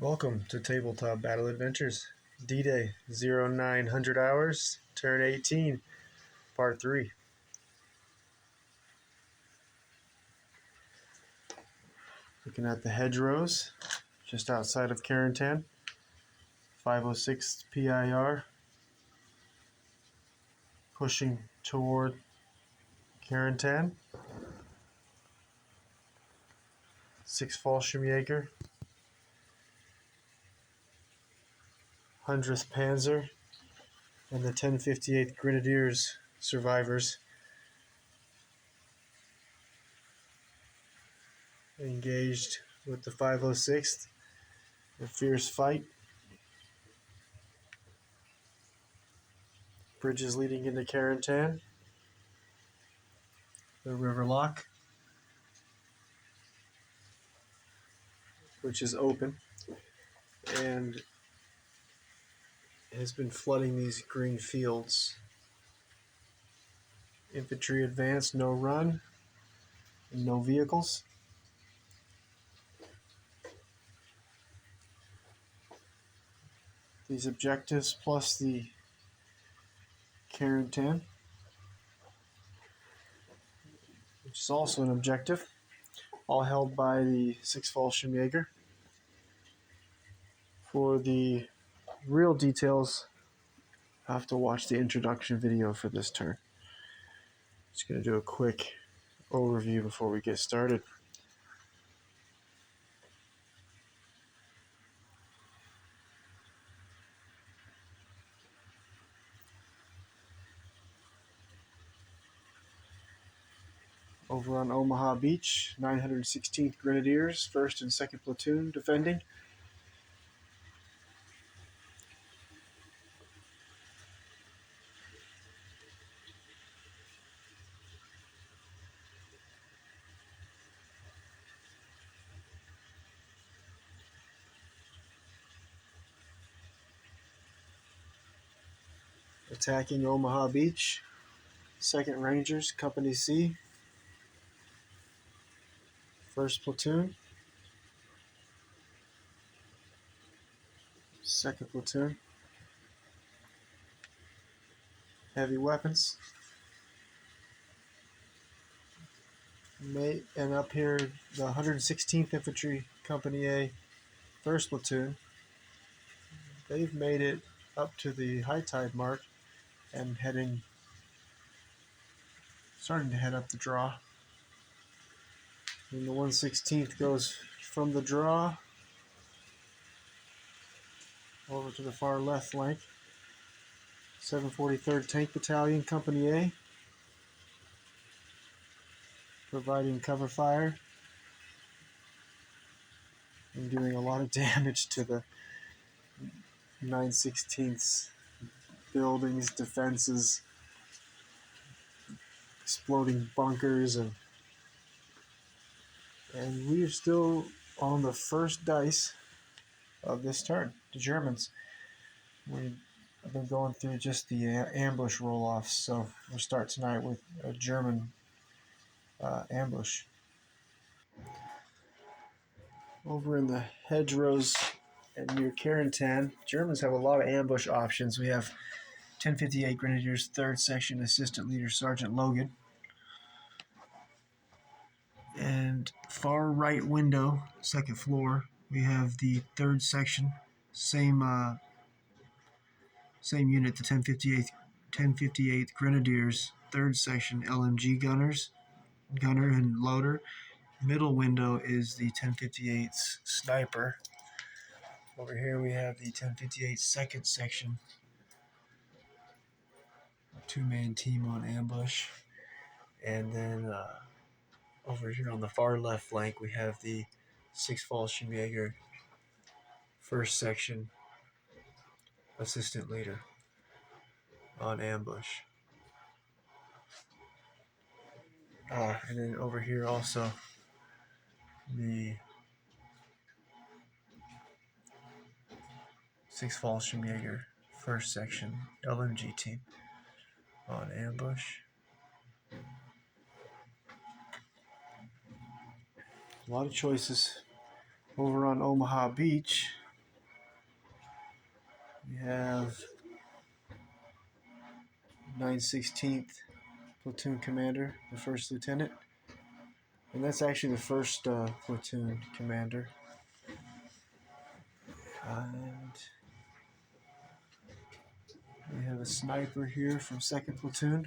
Welcome to Tabletop Battle Adventures, D-Day 0900 hours, Turn 18, Part 3. Looking at the hedgerows just outside of Carentan, 506 PIR, pushing toward Carentan, 6 Fallschirmjäger, 100th Panzer, and the 1058th Grenadiers survivors engaged with the 506th. A fierce fight. Bridges leading into Carentan. The river lock, which is open and has been flooding these green fields. Infantry advance, no run, and no vehicles. These objectives plus the Carentan, which is also an objective, all held by the 6 Fallschirmjäger. For the real details, I have to watch the introduction video for this turn. Just going to do a quick overview before we get started. Over on Omaha Beach, 916th Grenadiers, 1st and 2nd Platoon defending. Attacking Omaha Beach, 2nd Rangers, Company C, 1st Platoon, 2nd Platoon, heavy weapons. And up here, the 116th Infantry, Company A, 1st Platoon. They've made it up to the high tide mark and starting to head up the draw. And the 116th goes from the draw over to the far left flank. 743rd Tank Battalion, Company A, providing cover fire and doing a lot of damage to the 916th's buildings, defenses, exploding bunkers, and we are still on the first dice of this turn. The Germans. We've been going through just the ambush roll-offs, so we'll start tonight with a German ambush. Over in the hedgerows and near Carentan, Germans have a lot of ambush options. We have 1058 Grenadiers, 3rd Section, Assistant Leader Sergeant Logan. And far right window, 2nd floor, we have the 3rd Section, same unit, the 1058th Grenadiers, 3rd Section LMG gunner and loader. Middle window is the 1058th sniper. Over here we have the 1058th 2nd Section, a 2-man team on ambush. And then over here on the far left flank we have the 6 Fallschirmjäger 1st Section Assistant Leader on ambush. And then over here also the 6 Fallschirmjäger 1st Section LMG team on ambush. A lot of choices. Over on Omaha Beach, We have 916th Platoon Commander, the First Lieutenant. And that's actually the first platoon commander. And we have a sniper here from 2nd Platoon.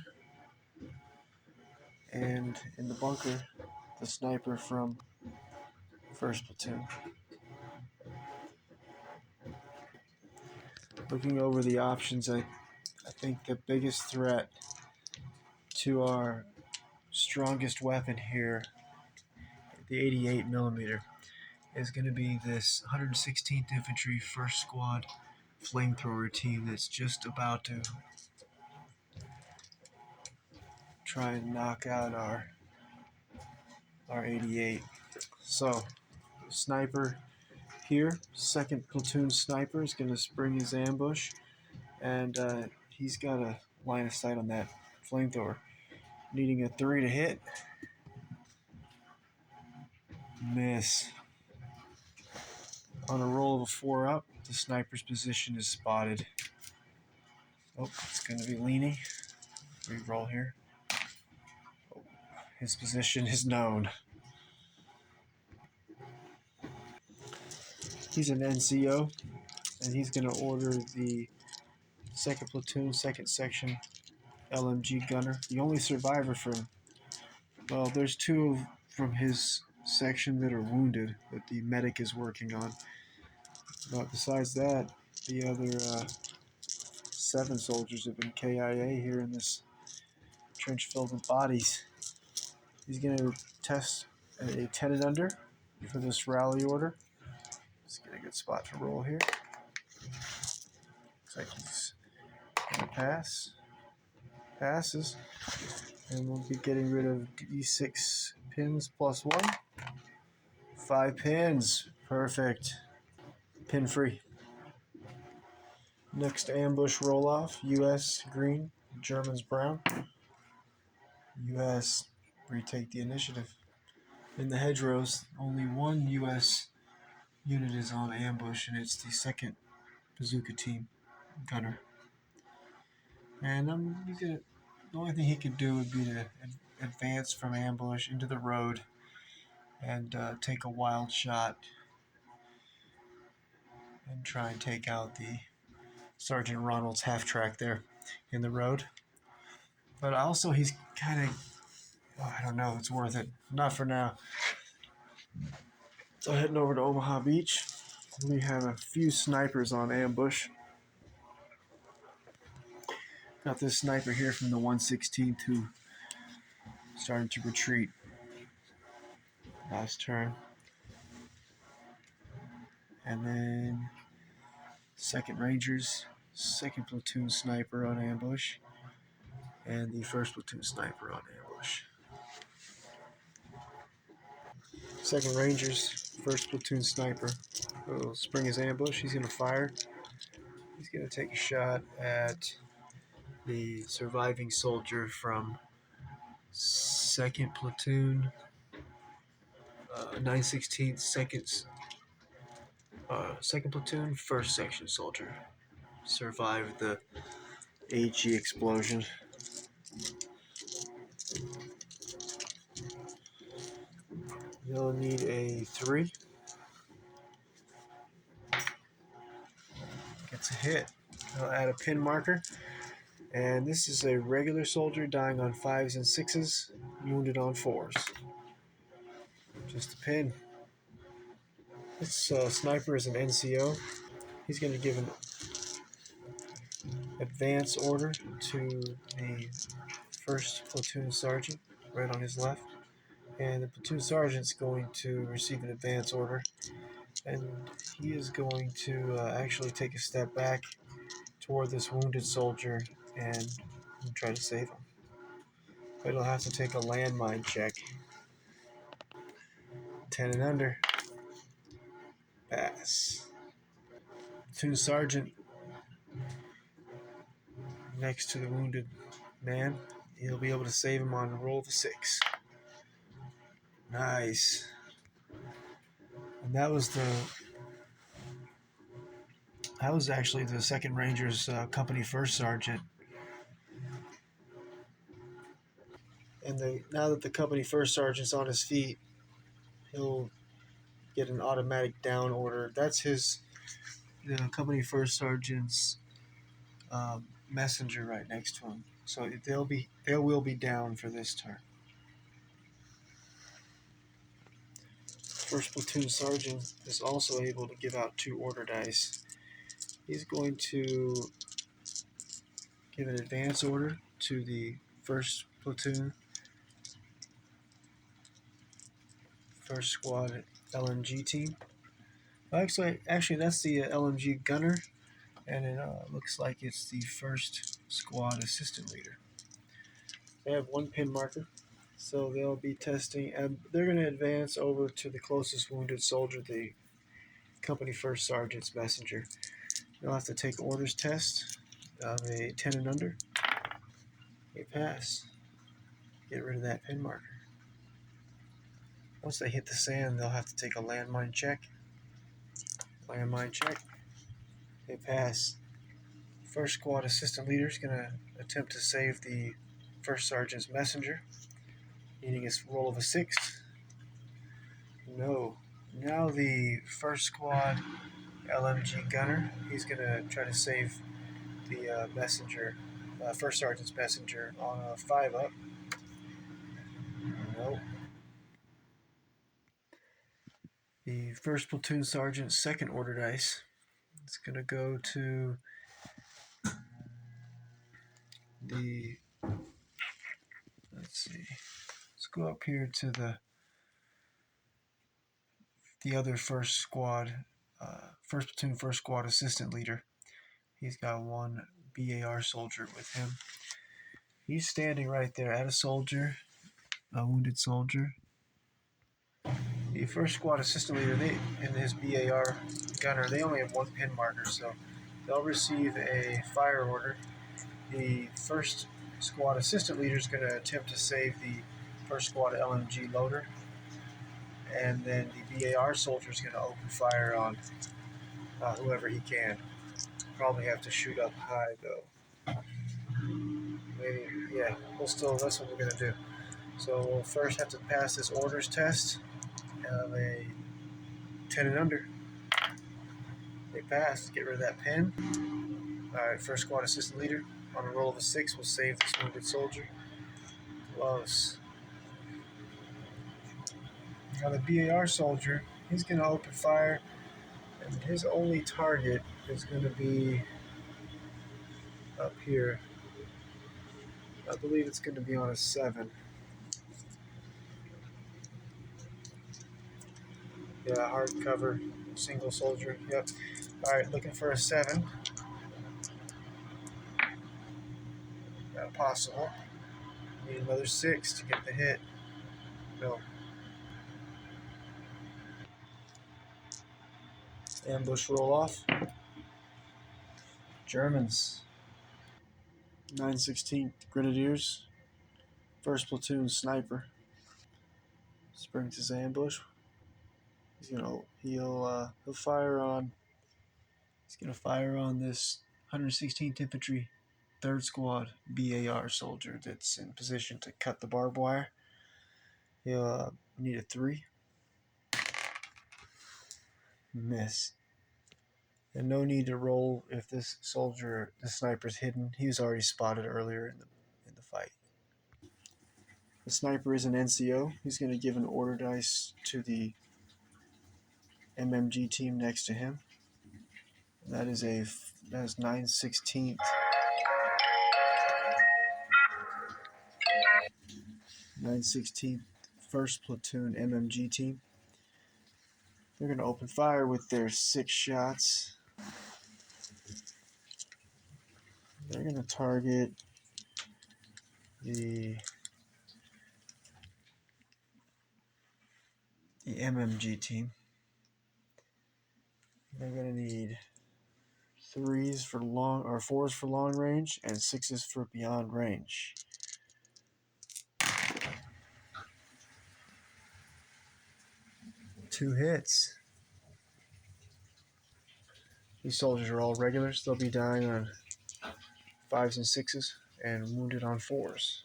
And in the bunker, the sniper from 1st Platoon. Looking over the options, I think the biggest threat to our strongest weapon here, the 88 millimeter, is going to be this 116th Infantry 1st Squad flamethrower team that's just about to try and knock out our 88. So, sniper here, 2nd Platoon sniper is going to spring his ambush, and he's got a line of sight on that flamethrower. Needing a 3 to hit. Miss. On a roll of a 4 up, the sniper's position is spotted. Oh, it's going to be leaning. Re-roll here. Oh, his position is known. He's an NCO, and he's going to order the 2nd Platoon, 2nd Section LMG gunner. The only survivor from, well, there's 2 from his section that are wounded that the medic is working on. But besides that, the other 7 soldiers have been KIA here in this trench filled with bodies. He's going to test a 10 and under for this rally order. Let's get a good spot to roll here. Looks like he's going to pass. Passes. And we'll be getting rid of D6 pins plus 1. 5 pins. Perfect. Pin free. Next ambush roll off. US green, Germans brown. US retake the initiative. In the hedgerows, only 1 US unit is on ambush, and it's the 2nd Bazooka team gunner. And the only thing he could do would be to advance from ambush into the road and take a wild shot and try and take out the Sergeant Ronald's half track there in the road. But also he's kind of, I don't know, it's worth it. Not for now. So heading over to Omaha Beach, we have a few snipers on ambush. Got this sniper here from the 116th who started to retreat last turn. And then 2nd Rangers, 2nd Platoon sniper on ambush, and the 1st Platoon sniper on ambush. 2nd Rangers, 1st Platoon sniper will spring his ambush. He's going to fire. He's going to take a shot at the surviving soldier from 2nd Platoon, 916th, 2nd Platoon, 1st Section soldier. Survived the AG explosion. You'll need a 3. Gets a hit. I'll add a pin marker. And this is a regular soldier dying on 5s and 6s, wounded on 4s. Just a pin. This sniper is an NCO. He's going to give an advance order to the 1st Platoon Sergeant right on his left. And the Platoon Sergeant's going to receive an advance order. And he is going to actually take a step back toward this wounded soldier and try to save him. But he'll have to take a landmine check. 10 and under. Pass. Platoon Sergeant next to the wounded man. He'll be able to save him on a roll of a 6. Nice. And that was I was actually the 2nd Ranger's company first sergeant. And now that the company first sergeant's on his feet, he'll get an automatic down order. That's the company first sergeant's messenger right next to him. So they will be down for this turn. First platoon sergeant is also able to give out 2 order dice. He's going to give an advance order to the first platoon, first squad LMG team. Actually, that's the LMG gunner, and it looks like it's the first squad assistant leader. They have 1 pin marker, so they'll be testing, and they're going to advance over to the closest wounded soldier, the company first sergeant's messenger. They'll have to take orders test of a 10 and under. They pass. Get rid of that pin marker. Once they hit the sand, they'll have to take a landmine check. Landmine check. They pass. First squad assistant leader is going to attempt to save the first sergeant's messenger, needing a roll of a 6. No. Now the first squad LMG gunner, he's going to try to save the messenger, first sergeant's messenger on a 5 up. No. The first platoon sergeant's 2nd order dice. It's going to go to the, let's see, let's go up here to the other first squad, first platoon, first squad assistant leader. He's got 1 BAR soldier with him. He's standing right there at a soldier, a wounded soldier. The first squad assistant leader, and his BAR gunner, they only have 1 pin marker, so they'll receive a fire order. The first squad assistant leader is going to attempt to save the first squad LMG loader, and then the BAR soldier is going to open fire on whoever he can. Probably have to shoot up high though. Maybe, yeah. That's what we're going to do. So we'll first have to pass this orders test of a 10 and under. They pass. Get rid of that pin. Alright, first squad assistant leader. On a roll of a 6, we'll save this wounded soldier. Close. Now the BAR soldier, he's going to open fire, and his only target is going to be up here. I believe it's going to be on a 7. Yeah, hardcover, single soldier. Yep. Alright, looking for a 7. Not possible. Need another 6 to get the hit. No. Ambush roll off. Germans. 916th Grenadiers. First platoon sniper. Springs his ambush. He'll fire on. He's gonna fire on this 116th Infantry 3rd Squad BAR soldier that's in position to cut the barbed wire. He'll need a 3. Miss. And no need to roll if the sniper's hidden. He was already spotted earlier in the fight. The sniper is an NCO. He's going to give an order dice to the MMG team next to him. That is 9/16th. 9/16th 1st Platoon MMG team. They're going to open fire with their 6 shots. They're going to target the MMG team. They're going to need 3s for long, or 4s for long range, and 6s for beyond range. Two hits. These soldiers are all regulars. They'll be dying on 5s and 6s and wounded on 4s.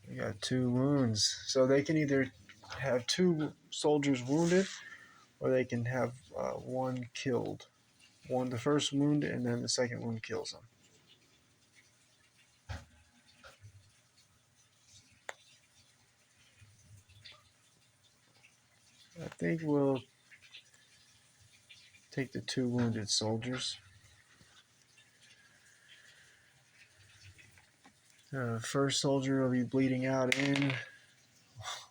We got 2 wounds. So they can either have 2 soldiers wounded or they can have 1 killed. The first wound and then the second wound kills them. I think we'll take the 2 wounded soldiers. The first soldier will be bleeding out in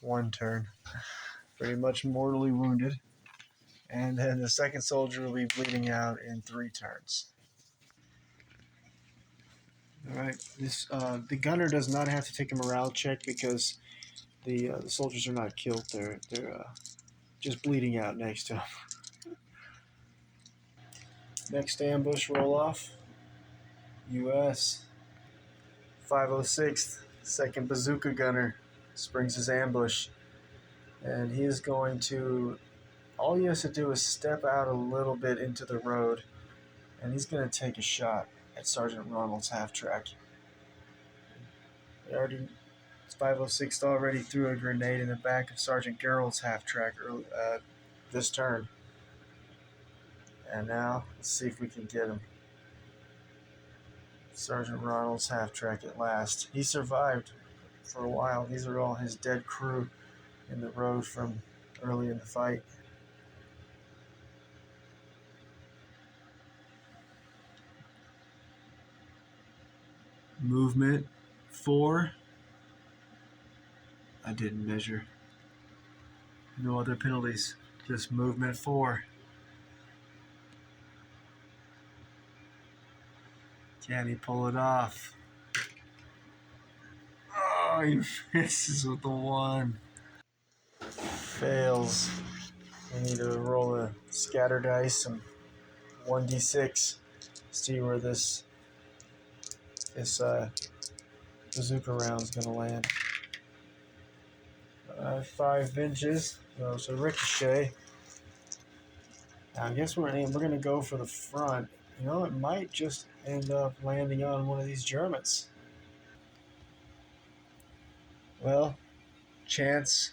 1 turn, pretty much mortally wounded. And then the second soldier will be bleeding out in 3 turns. Alright, the gunner does not have to take a morale check because the soldiers are not killed. They're just bleeding out next to him. Next ambush roll off. U.S. 506th, second bazooka gunner, springs his ambush. And he is going to, all he has to do is step out a little bit into the road, and he's going to take a shot at Sergeant Ronald's half-track. 506th already threw a grenade in the back of Sergeant Gerald's half-track this turn. And now, let's see if we can get him. Sergeant Ronald's half-track at last. He survived for a while. These are all his dead crew in the road from early in the fight. Movement 4. I didn't measure. No other penalties. Just movement 4. Can he pull it off? Oh, he misses with the 1. Fails. We need to roll a scatter dice and 1d6. See where this bazooka round is going to land. 5 inches. So ricochet. Now I guess we're going to go for the front. You know, it might just end up landing on one of these Germans. Well, chance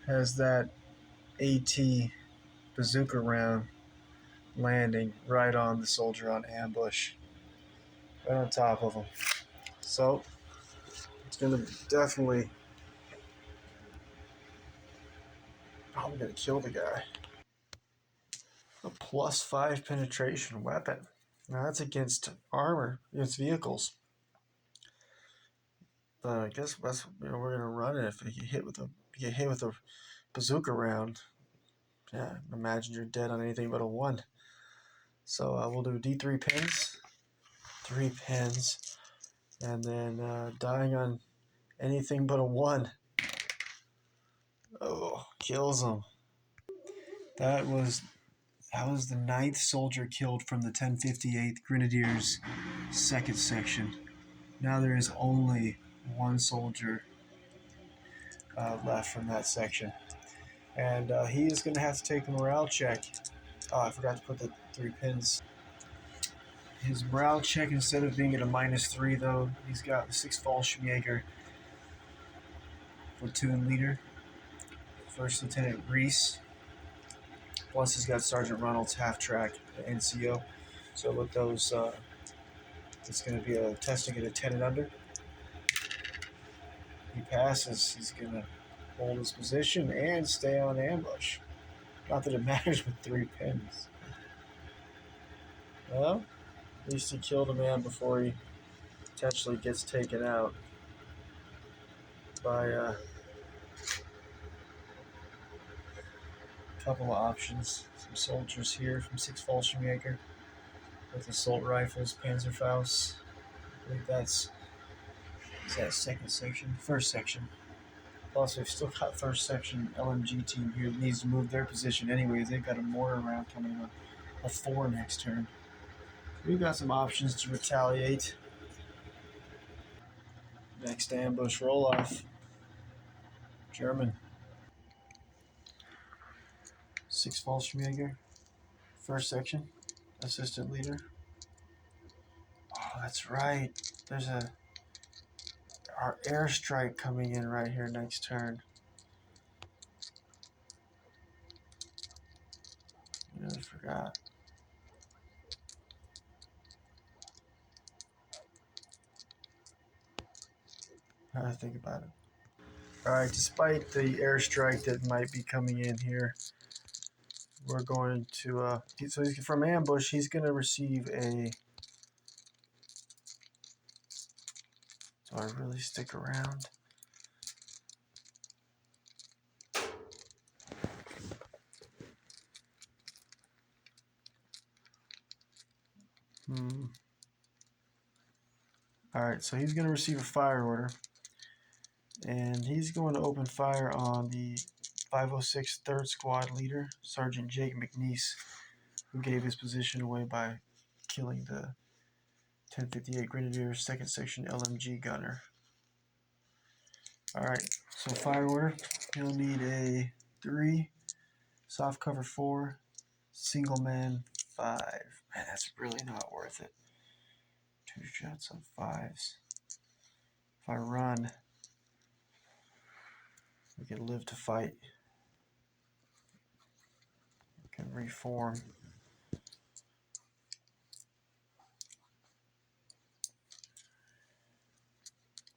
has that AT bazooka round landing right on the soldier on ambush, right on top of him. So it's going to definitely probably going to kill the guy. A +5 penetration weapon. Now that's against armor, against vehicles. But I guess that's, we're going to run it if you get hit with a bazooka round. Yeah, imagine you're dead on anything but a 1. So we'll do D3 pins, 3 pins, and then dying on anything but a 1. Oh, kills him. That was the 9th soldier killed from the 1058th Grenadiers 2nd section. Now there is only 1 soldier left from that section. And he is going to have to take a morale check. Oh, I forgot to put the 3 pins. His morale check, instead of being at a -3, though, he's got the 6th Fallschirmjäger platoon leader, First Lieutenant Reese. Plus, he's got Sergeant Ronald's half-track, the NCO. So with those, it's going to be a testing at a 10 and under. He passes. He's going to hold his position and stay on ambush. Not that it matters with 3 pins. Well, at least he killed a man before he potentially gets taken out by a couple of options. Some soldiers here from 6th Fallschirmjäger with assault rifles, Panzerfaust. I believe is that 2nd section? 1st section. Plus, we've still got 1st section LMG team here that needs to move their position anyways. They've got a mortar round coming on a 4 next turn. We've got some options to retaliate. Next ambush roll-off. German. 6th Fallschirmjäger, 1st section, assistant leader. Oh, that's right. There's our airstrike coming in right here next turn. I really forgot. I gotta think about it. Alright, despite the airstrike that might be coming in here, we're going to, so he's from ambush, he's going to receive a, do I really stick around? Alright, so he's going to receive a fire order, and he's going to open fire on the 506 3rd Squad leader, Sergeant Jake McNeese, who gave his position away by killing the 1058 Grenadiers 2nd Section LMG gunner. Alright, so fire order, he'll need a 3, soft cover 4, single man 5. Man, that's really not worth it. 2 shots on 5s. If I run, we can live to fight. We can reform.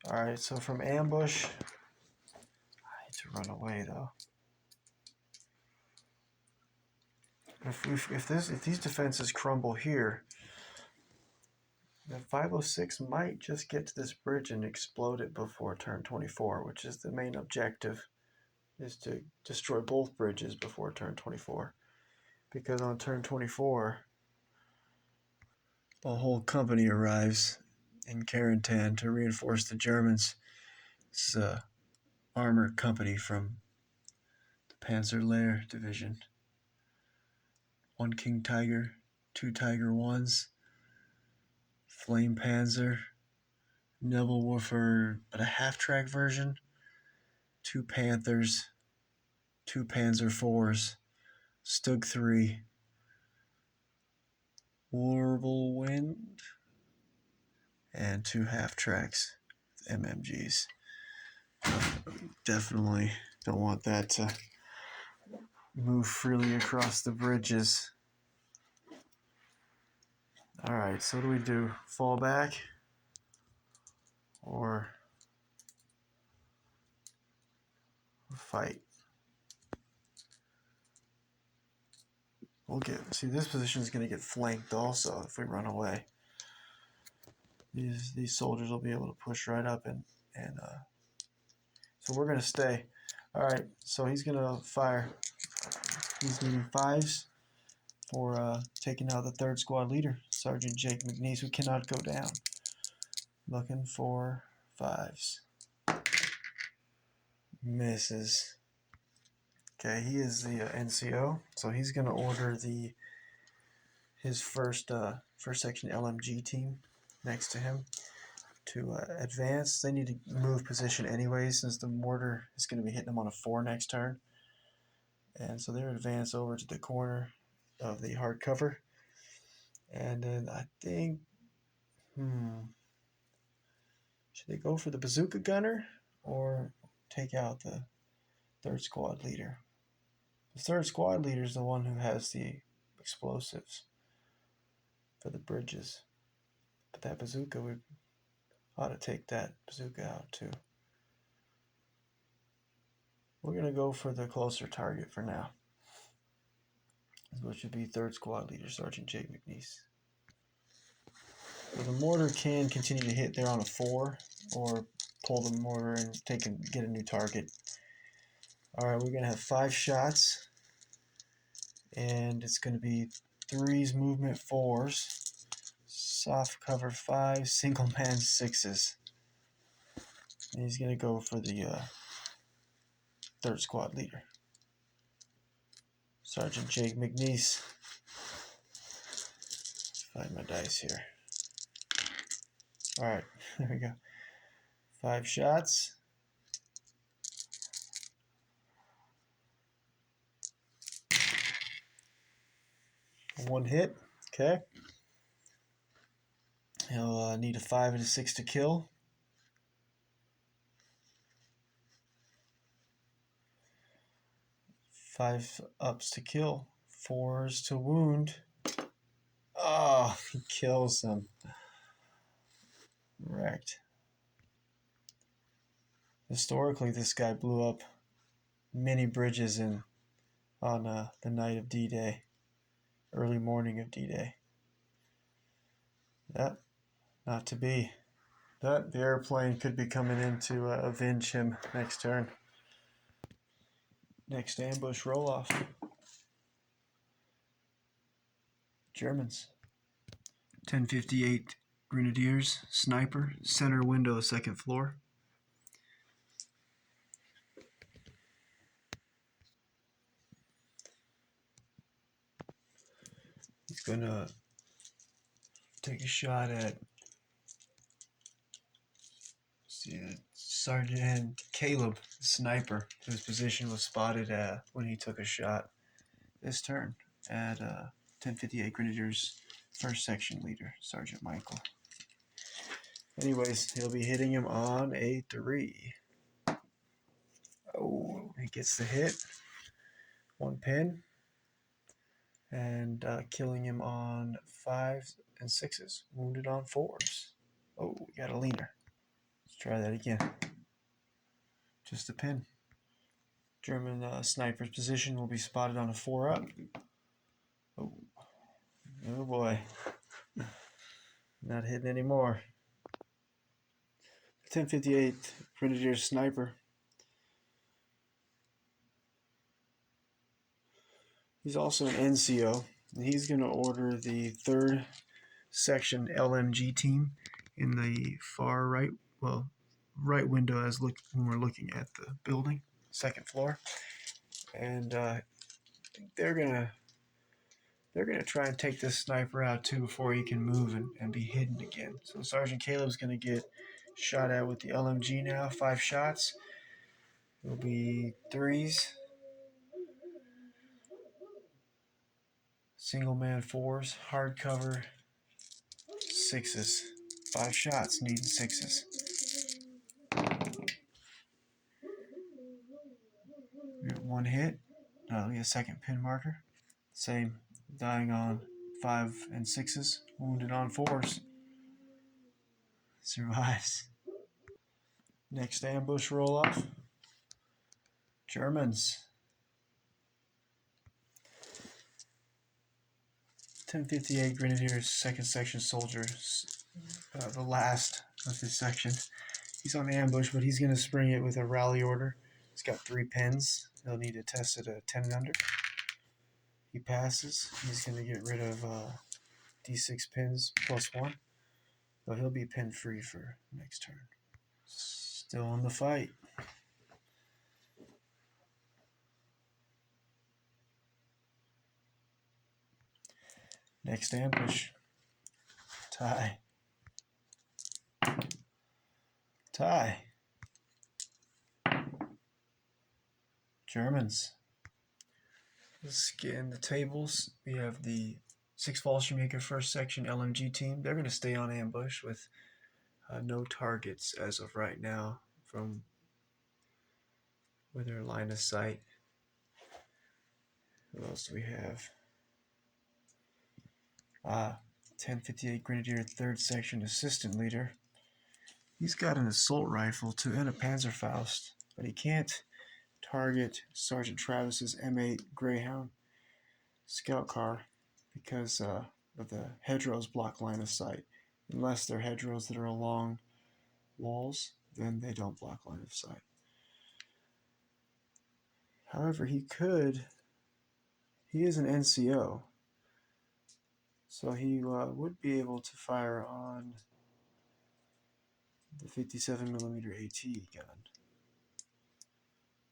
Alright, so from ambush, I need to run away though. If these defenses crumble here, the 506 might just get to this bridge and explode it before turn 24, which is the main objective, is to destroy both bridges before turn 24. Because on turn 24, a whole company arrives in Carentan to reinforce the Germans. It's an armored company from the Panzer Division. 1 King Tiger, 2 Tiger 1s, Flame Panzer, Neville Warfare, but a half-track version, 2 Panthers, 2 Panzer 4s, Stug 3, Whirlwind, and 2 half-tracks, MMGs. Definitely don't want that to move freely across the bridges. Alright, so what do we do? Fall back? Or fight? We'll see, this position is going to get flanked also if we run away. These soldiers will be able to push right up and so we're going to stay. Alright, so he's going to fire. He's needing 5s for taking out the 3rd Squad leader, Sergeant Jake McNeese, who cannot go down. Looking for 5s. Misses. Okay, he is the NCO, so he's going to order his first section LMG team next to him to advance. They need to move position anyway, since the mortar is going to be hitting them on a 4 next turn. And so they're advance over to the corner of the hardcover. And then I think, should they go for the bazooka gunner or take out the 3rd Squad leader? The 3rd Squad leader is the one who has the explosives for the bridges. But that bazooka, we ought to take that bazooka out too. We're going to go for the closer target for now, which would be 3rd Squad leader, Sergeant Jake McNeese. So the mortar can continue to hit there on a 4, or pull the mortar and get a new target. Alright, we're going to have 5 shots, and it's going to be 3s movement 4s, soft cover 5, single man 6s. And he's going to go for the 3rd Squad leader, Sergeant Jake McNeese. Find my dice here. Alright, there we go. 5 shots. 1 hit. Okay. He'll need a 5 and a 6 to kill. 5 ups to kill. 4s to wound. Oh, he kills him. Wrecked. Historically, this guy blew up many bridges on the night of D-Day, early morning of D-Day. That not to be. The airplane could be coming in to avenge him next turn. Next ambush roll-off. Germans. 1058 Grenadiers, sniper, center window, second floor. He's gonna take a shot at Sergeant Caleb, the sniper, whose position was spotted when he took a shot this turn at 1058 Grenadiers, first section leader, Sergeant Michael. Anyways, he'll be hitting him on a 3. Oh, he gets the hit. 1 pin. And killing him on 5s and 6s. Wounded on 4s. Oh, we got a leaner. Let's try that again. Just a pin. German sniper's position will be spotted on a 4 up. Oh, oh boy. Not hitting anymore. 1058 Grenadier sniper. He's also an NCO, and he's going to order the 3rd section LMG team in the far right, well, right window as when we're looking at the building, 2nd floor, and they're gonna try and take this sniper out too before he can move and be hidden again. So Sergeant Caleb's gonna get shot at with the LMG now. 5 shots. It'll be 3s. Single man 4s, hardcover 6s. 5 shots, needing 6s. We got 1 hit. We get a 2nd pin marker. Same, dying on 5 and 6s, wounded on 4s. Survives. Next ambush roll off. Germans. 1058 Grenadiers, 2nd section soldiers. The last of his section. He's on ambush, but he's going to spring it with a rally order. He's got 3 pins. He'll need to test it at 10 and under. He passes. He's going to get rid of D6 pins plus 1. But he'll be pin free for next turn. Still in the fight. Next ambush. Tie. Tie. Germans. Let's scan the tables. We have the 6 Fallschirmjäger first section LMG team. They're going to stay on ambush with no targets as of right now from within line of sight. Who else do we have? 1058 Grenadier 3rd section assistant leader. He's got an assault rifle too and a Panzerfaust, but he can't target Sergeant Travis's M8 Greyhound scout car because of the hedgerows block line of sight. Unless they're hedgerows that are along walls, then they don't block line of sight. However, he is an NCO, so he would be able to fire on the 57mm AT gun.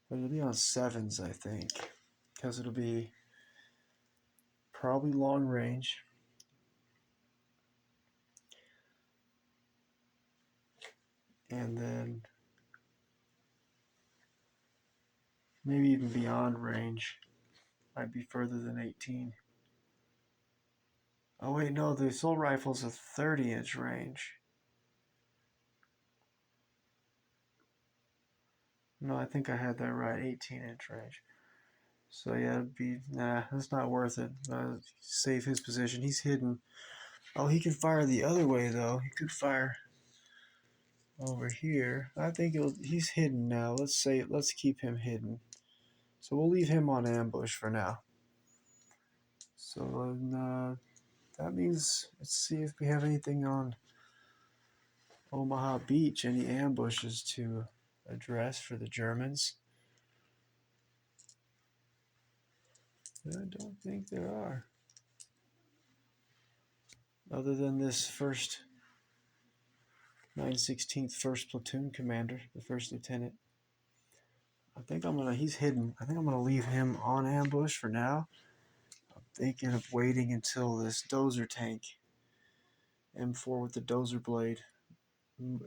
But it'll be on 7s, I think, because it'll be probably long range. And then maybe even beyond range. Might be further than 18. Oh wait, no, the assault rifle's a 30-inch range. No, I think I had that right, 18-inch range. So yeah, it'd be, nah, that's not worth it. Save his position. He's hidden. Oh, he can fire the other way though. He could fire over here. I think he's hidden now. Let's keep him hidden. So we'll leave him on ambush for now. So that means, let's see if we have anything on Omaha Beach, any ambushes to address for the Germans. I don't think there are. Other than this 916th 1st Platoon Commander, the 1st Lieutenant. He's hidden. I think I'm gonna leave him on ambush for now. I'm thinking of waiting until this dozer tank, M4 with the dozer blade,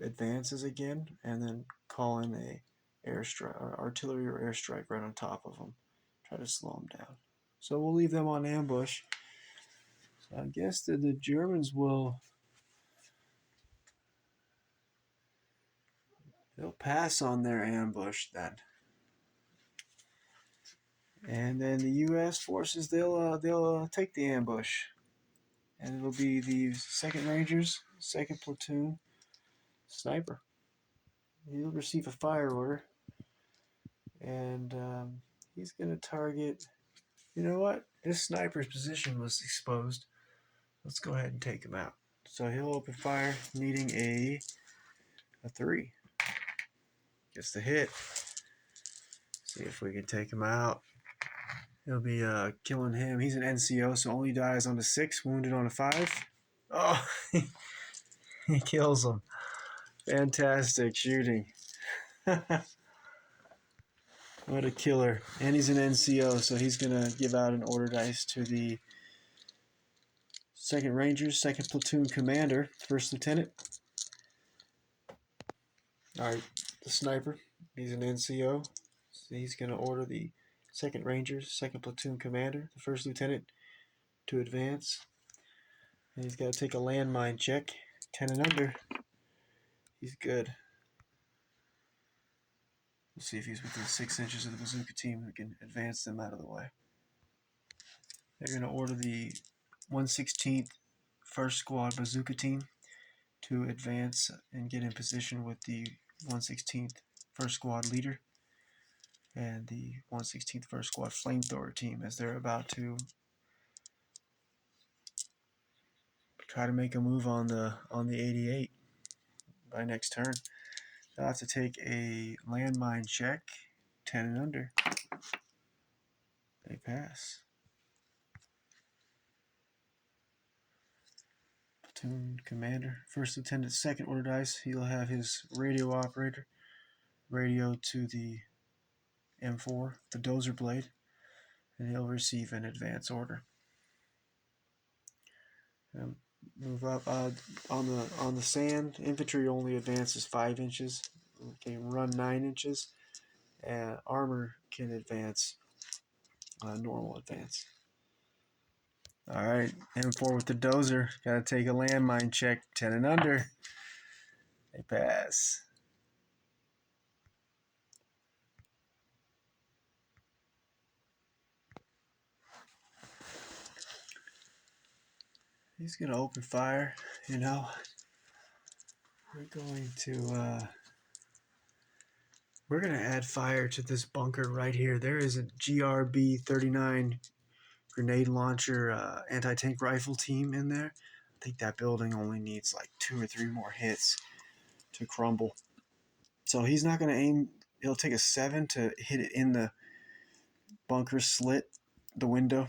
advances again, and then call in a airstrike, or artillery or airstrike right on top of them. Try to slow them down. So we'll leave them on ambush. So I guess that the Germans they'll pass on their ambush then. And then the U.S. forces, they'll take the ambush, and it'll be the 2nd Rangers, 2nd Platoon, sniper. He'll receive a fire order, and he's gonna target. You know what? His sniper's position was exposed. Let's go ahead and take him out. So he'll open fire, needing a 3. Gets the hit. See if we can take him out. He'll be killing him. He's an NCO, so only dies on a 6, wounded on a 5. Oh, he kills him. Fantastic shooting. What a killer. And he's an NCO, so he's going to give out an order dice to the 2nd Rangers, 2nd Platoon Commander, 1st Lieutenant. Alright, the sniper. He's an NCO. So he's going to order the 2nd Rangers, 2nd Platoon Commander, the 1st Lieutenant, to advance. And he's got to take a landmine check. 10 and under. He's good. We'll see if he's within 6 inches of the bazooka team who can advance them out of the way. They're going to order the 116th 1st Squad bazooka team to advance and get in position with the 116th 1st Squad leader and the 116th 1st Squad flamethrower team as they're about to try to make a move on the 88 by next turn. They'll have to take a landmine check, 10 and under. They pass. Platoon Commander, 1st Lieutenant, 2nd order dice. He'll have his radio operator radio to the M4, the dozer blade, and he'll receive an advance order. Move up on the sand. Infantry only advances 5 inches. Can run 9 inches, and armor can advance normal advance. All right, M4 with the dozer. Got to take a landmine check. 10 and under. They pass. He's gonna open fire. You know, we're gonna add fire to this bunker right here. There is a GRB 39 grenade launcher anti-tank rifle team in there. I think that building only needs like 2 or 3 more hits to crumble. So he's not gonna aim. He'll take a 7 to hit it in the bunker slit, the window.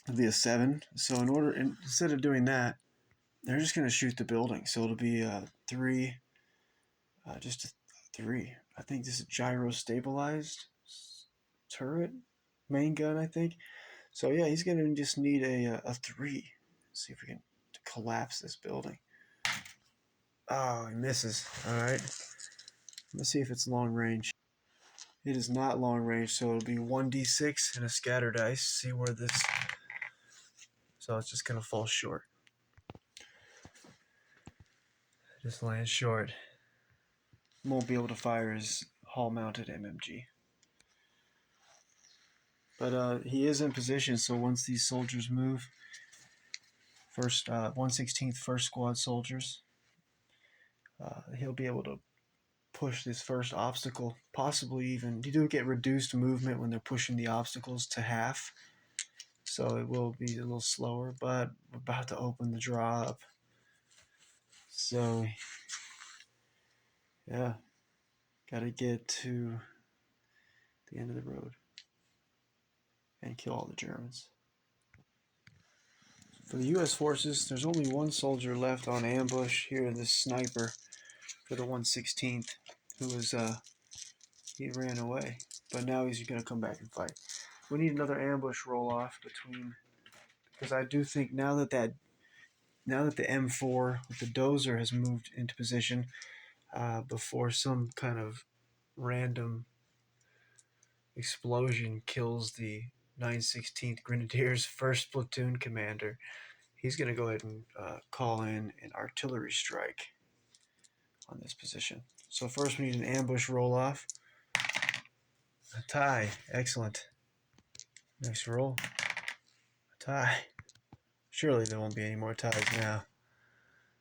It'll be a 7. So instead of doing that, they're just gonna shoot the building. So it'll be a 3, just a 3. I think this is gyro stabilized turret, main gun, I think. So yeah, he's gonna just need a 3. Let's see if we can collapse this building. Oh, he misses. All right. Let's see if it's long range. It is not long range, so it'll be 1d6 and a scatter dice. See where this. so it's just going to fall short. Just lands short. Won't be able to fire his hall-mounted MMG. But he is in position, so once these soldiers move, first 1/16th first squad soldiers, he'll be able to push this first obstacle. Possibly even, you do get reduced movement when they're pushing the obstacles to half, so it will be a little slower, but we're about to open the draw up. So, yeah, gotta get to the end of the road and kill all the Germans. For the U.S. forces, there's only one soldier left on ambush here, this sniper for the 1/16th, who was, he ran away, but now he's gonna come back and fight. We need another ambush roll off between, because I do think now that the M4 with the dozer has moved into position, before some kind of random explosion kills the 9/16th Grenadiers first platoon commander, he's going to go ahead and call in an artillery strike on this position. So first we need an ambush roll off. A tie. Excellent. Next roll. A tie. Surely there won't be any more ties now.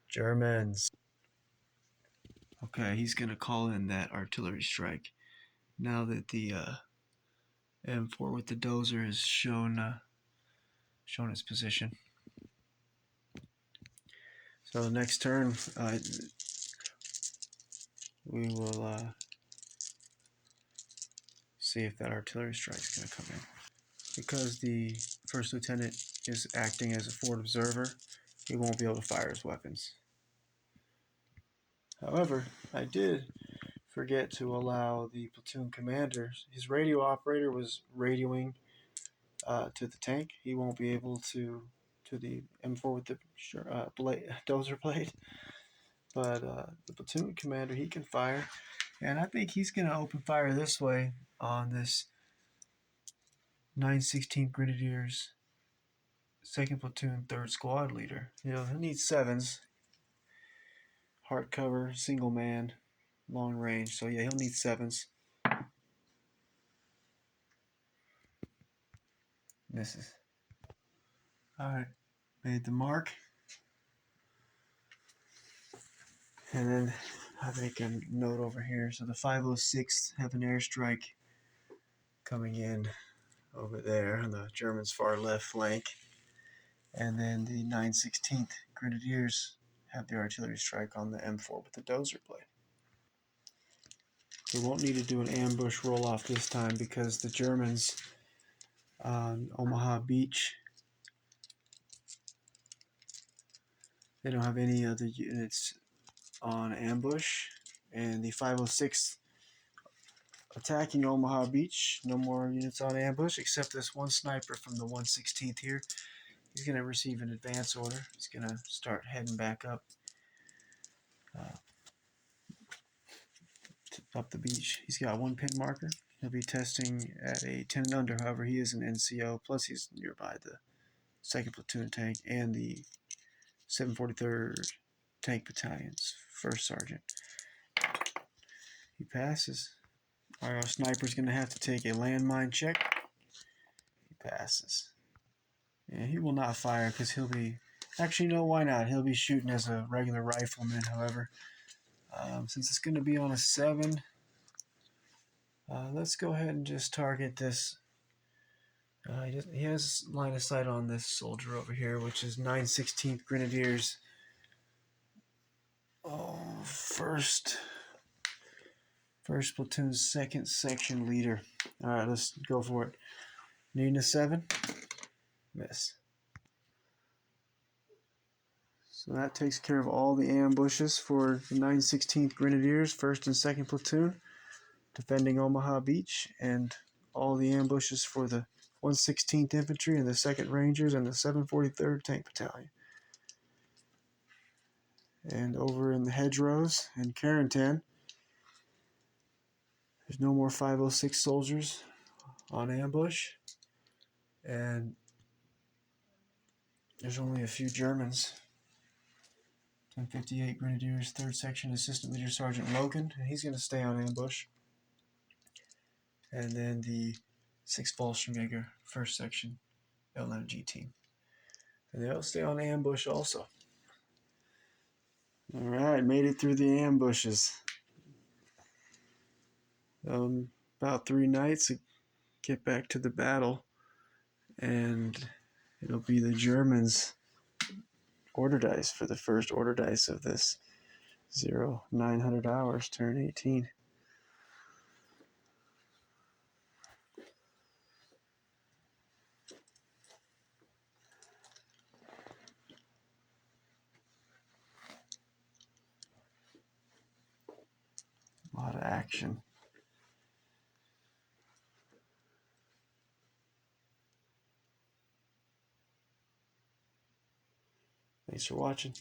Germans. Okay, he's going to call in that artillery strike. Now that the M4 with the dozer has shown its position. So the next turn, we will see if that artillery strike is going to come in. Because the first lieutenant is acting as a forward observer, he won't be able to fire his weapons. However, I did forget to allow the platoon commander, his radio operator was radioing to the tank. He won't be able to the M4 with the dozer blade. But the platoon commander, he can fire. And I think he's going to open fire this way on this 9/16 Grenadiers 2nd Platoon 3rd Squad leader. You know, he'll need 7s. Heart cover, single man, long range. So yeah, he'll need 7s. Misses. Alright, made the mark. And then I make a note over here. So the 506th have an airstrike coming in over there on the Germans' far left flank. And then the 9/16th Grenadiers have the artillery strike on the M4 with the dozer blade. We won't need to do an ambush roll-off this time because the Germans on Omaha Beach, they don't have any other units on ambush. And the 506th attacking Omaha Beach, no more units on ambush except this one sniper from the 1/16th here. He's going to receive an advance order. He's going to start heading back up the beach. He's got one pin marker. He'll be testing at a 10 and under. However, he is an NCO. Plus, he's nearby the 2nd Platoon tank and the 743rd Tank Battalion's 1st Sergeant. He passes. Our sniper's going to have to take a landmine check. He passes. And he will not fire because he'll be... Actually, no, why not? He'll be shooting as a regular rifleman, however. Since it's going to be on a 7, let's go ahead and just target this. He has line of sight on this soldier over here, which is 9/16th Grenadiers. First platoon's 2nd section leader. All right, let's go for it. Needing a 7. Miss. So that takes care of all the ambushes for the 9/16th Grenadiers, 1st and 2nd Platoon, defending Omaha Beach, and all the ambushes for the 1/16th Infantry and the 2nd Rangers and the 743rd Tank Battalion. And over in the hedgerows in Carrington, there's no more 506 soldiers on ambush. And There's only a few Germans. 1058 Grenadiers, 3rd Section, Assistant Leader Sergeant Logan, and he's going to stay on ambush. And then the 6th Fallschirmjäger, 1st Section, LMG team. And they'll stay on ambush also. Alright, made it through the ambushes. About 3 nights, get back to the battle, and it'll be the Germans' order dice for the first order dice of this 0900 hours, turn 18. A lot of action. Thanks for watching.